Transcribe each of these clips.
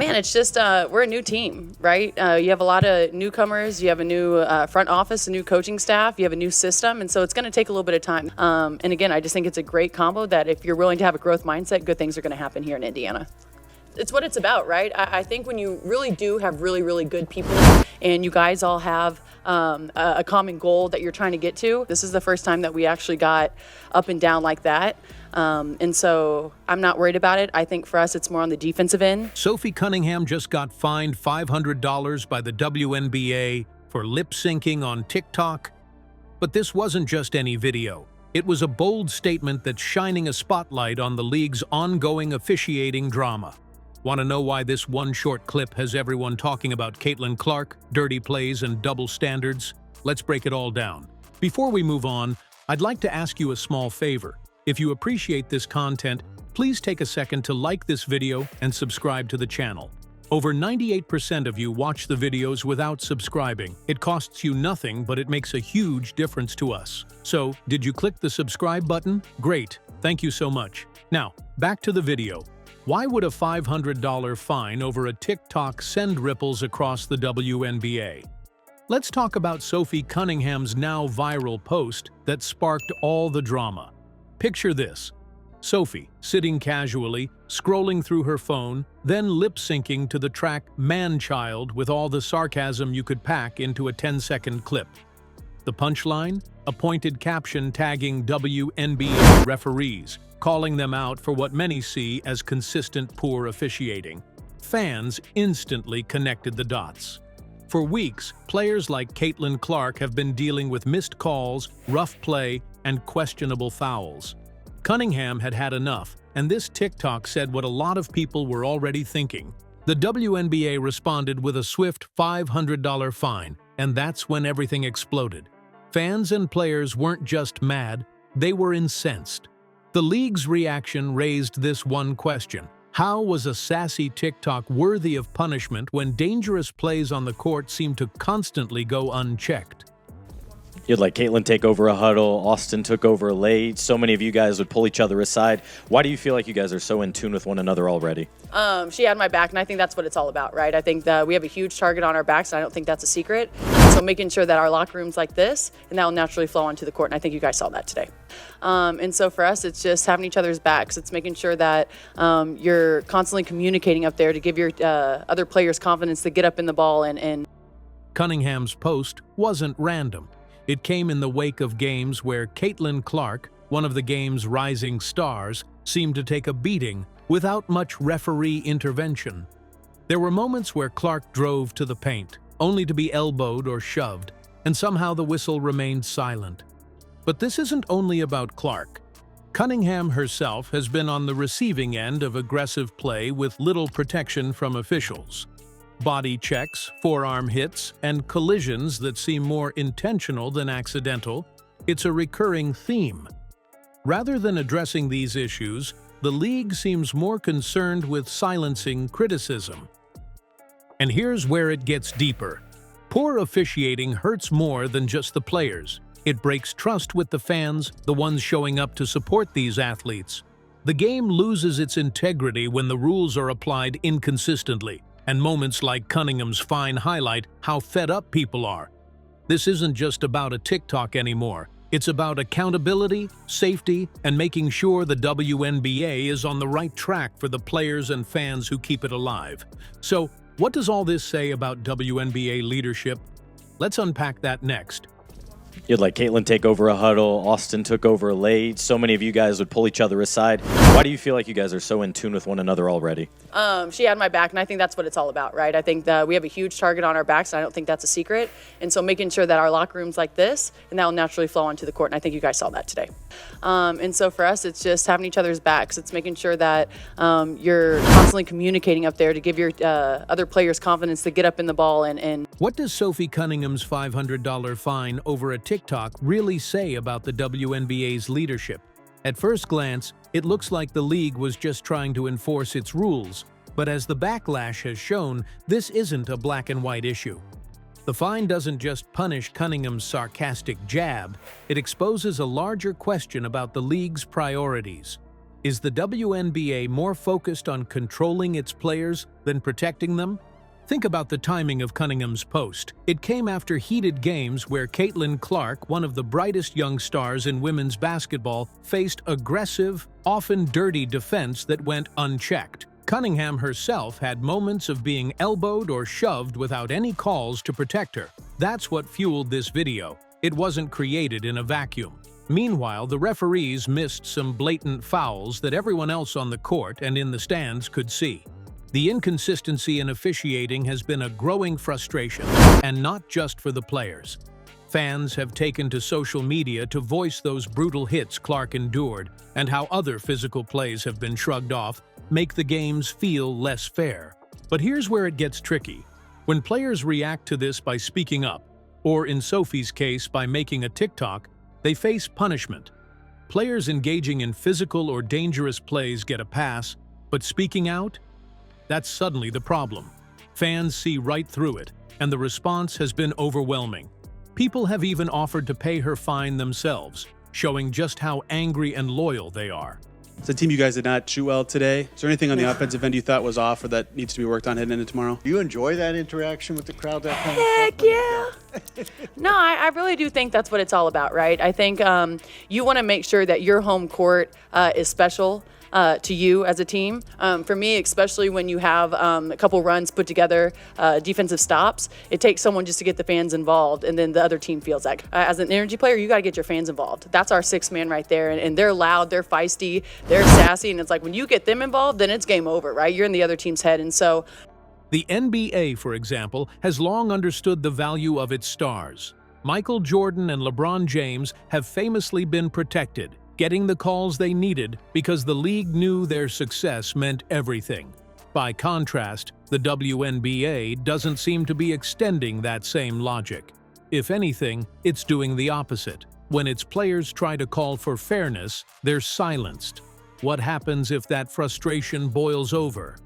Man, it's just we're a new team, right? You have a lot of newcomers. You have a new front office, a new coaching staff. You have a new system, and so it's going to take a little bit of time. And again, I just think it's a great combo that if you're willing to have a growth mindset, good things are going to happen here in Indiana. It's what it's about, right? I think when you really do have really, really good people and you guys all have a common goal that you're trying to get to, this is the first time that we actually got up and down like that. And so I'm not worried about it. I think for us, it's more on the defensive end. Sophie Cunningham just got fined $500 by the WNBA for lip-syncing on TikTok. But this wasn't just any video. It was a bold statement that's shining a spotlight on the league's ongoing officiating drama. Want to know why this one short clip has everyone talking about Caitlin Clark, dirty plays, and double standards? Let's break it all down. Before we move on, I'd like to ask you a small favor. If you appreciate this content, please take a second to like this video and subscribe to the channel. Over 98% of you watch the videos without subscribing. It costs you nothing, but it makes a huge difference to us. So, did you click the subscribe button? Great, thank you so much. Now, back to the video. Why would a $500 fine over a TikTok send ripples across the WNBA? Let's talk about Sophie Cunningham's now viral post that sparked all the drama. Picture this. Sophie, sitting casually, scrolling through her phone, then lip-syncing to the track Man-Child with all the sarcasm you could pack into a 10-second clip. The punchline? A pointed caption tagging WNBA referees, calling them out for what many see as consistent poor officiating. Fans instantly connected the dots. For weeks, players like Caitlin Clark have been dealing with missed calls, rough play, and questionable fouls. Cunningham had had enough, and this TikTok said what a lot of people were already thinking. The WNBA responded with a swift $500 fine, and that's when everything exploded. Fans and players weren't just mad, they were incensed. The league's reaction raised this one question. How was a sassy TikTok worthy of punishment when dangerous plays on the court seemed to constantly go unchecked? You had Caitlin take over a huddle, Austin took over a lay. So many of you guys would pull each other aside. Why do you feel like you guys are so in tune with one another already? She had my back, and I think that's what it's all about, right? I think that we have a huge target on our backs, and I don't think that's a secret. So making sure that our locker room's like this, and that will naturally flow onto the court, and I think you guys saw that today. And so for us, it's just having each other's backs. It's making sure that you're constantly communicating up there to give your other players confidence to get up in the ball. And Cunningham's post wasn't random. It came in the wake of games where Caitlin Clark, one of the game's rising stars, seemed to take a beating without much referee intervention. There were moments where Clark drove to the paint, only to be elbowed or shoved, and somehow the whistle remained silent. But this isn't only about Clark. Cunningham herself has been on the receiving end of aggressive play with little protection from officials. Body checks, forearm hits, and collisions that seem more intentional than accidental. It's a recurring theme. Rather than addressing these issues, the league seems more concerned with silencing criticism. And here's where it gets deeper. Poor officiating hurts more than just the players. It breaks trust with the fans, the ones showing up to support these athletes. The game loses its integrity when the rules are applied inconsistently. And moments like Cunningham's fine highlight how fed up people are. This isn't just about a TikTok anymore. It's about accountability, safety, and making sure the WNBA is on the right track for the players and fans who keep it alive. So, what does all this say about WNBA leadership? Let's unpack that next. You had Caitlin take over a huddle, Austin took over a lay. So many of you guys would pull each other aside. Why do you feel like you guys are so in tune with one another already? She had my back, and I think that's what it's all about, right? I think that we have a huge target on our backs, and I don't think that's a secret. And so making sure that our locker room's like this, and that will naturally flow onto the court, and I think you guys saw that today. And so for us, it's just having each other's backs. It's making sure that you're constantly communicating up there to give your other players confidence to get up in the ball. And What does Sophie Cunningham's $500 fine over a TikTok really say about the WNBA's leadership? At first glance, it looks like the league was just trying to enforce its rules, but as the backlash has shown, this isn't a black and white issue. The fine doesn't just punish Cunningham's sarcastic jab, it exposes a larger question about the league's priorities. Is the WNBA more focused on controlling its players than protecting them? Think about the timing of Cunningham's post. It came after heated games where Caitlin Clark, one of the brightest young stars in women's basketball, faced aggressive, often dirty defense that went unchecked. Cunningham herself had moments of being elbowed or shoved without any calls to protect her. That's what fueled this video. It wasn't created in a vacuum. Meanwhile, the referees missed some blatant fouls that everyone else on the court and in the stands could see. The inconsistency in officiating has been a growing frustration, and not just for the players. Fans have taken to social media to voice those brutal hits Clark endured and how other physical plays have been shrugged off, make the games feel less fair. But here's where it gets tricky. When players react to this by speaking up, or in Sophie's case by making a TikTok, they face punishment. Players engaging in physical or dangerous plays get a pass, but speaking out? That's suddenly the problem. Fans see right through it, and the response has been overwhelming. People have even offered to pay her fine themselves, showing just how angry and loyal they are. It's a team you guys did not shoot well today. Is there anything on the offensive end you thought was off or that needs to be worked on heading into tomorrow? Do you enjoy that interaction with the crowd? That kind Heck yeah. No, I really do think that's what it's all about, right? I think you want to make sure that your home court is special to you as a team. For me, especially when you have a couple runs put together, defensive stops, it takes someone just to get the fans involved, and then the other team feels like. As an energy player, you got to get your fans involved. That's our sixth man right there, and they're loud, they're feisty, they're sassy, and it's like when you get them involved, then it's game over, right? You're in the other team's head, and so. The NBA, for example, has long understood the value of its stars. Michael Jordan and LeBron James have famously been protected, getting the calls they needed because the league knew their success meant everything. By contrast, the WNBA doesn't seem to be extending that same logic. If anything, it's doing the opposite. When its players try to call for fairness, they're silenced. What happens if that frustration boils over?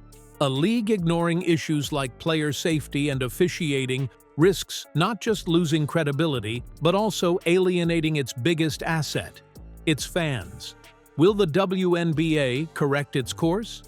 A league ignoring issues like player safety and officiating risks not just losing credibility, but also alienating its biggest asset: its fans. Will the WNBA correct its course?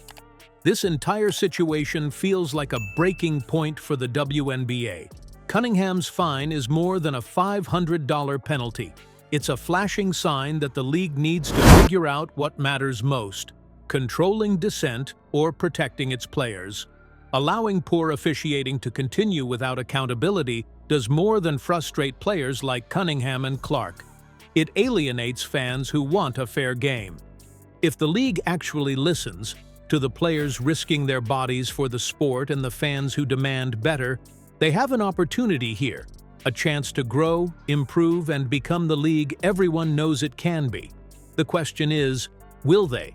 This entire situation feels like a breaking point for the WNBA. Cunningham's fine is more than a $500 penalty. It's a flashing sign that the league needs to figure out what matters most: controlling dissent or protecting its players. Allowing poor officiating to continue without accountability does more than frustrate players like Cunningham and Clark. It alienates fans who want a fair game. If the league actually listens to the players risking their bodies for the sport and the fans who demand better, they have an opportunity here, a chance to grow, improve, and become the league everyone knows it can be. The question is, will they?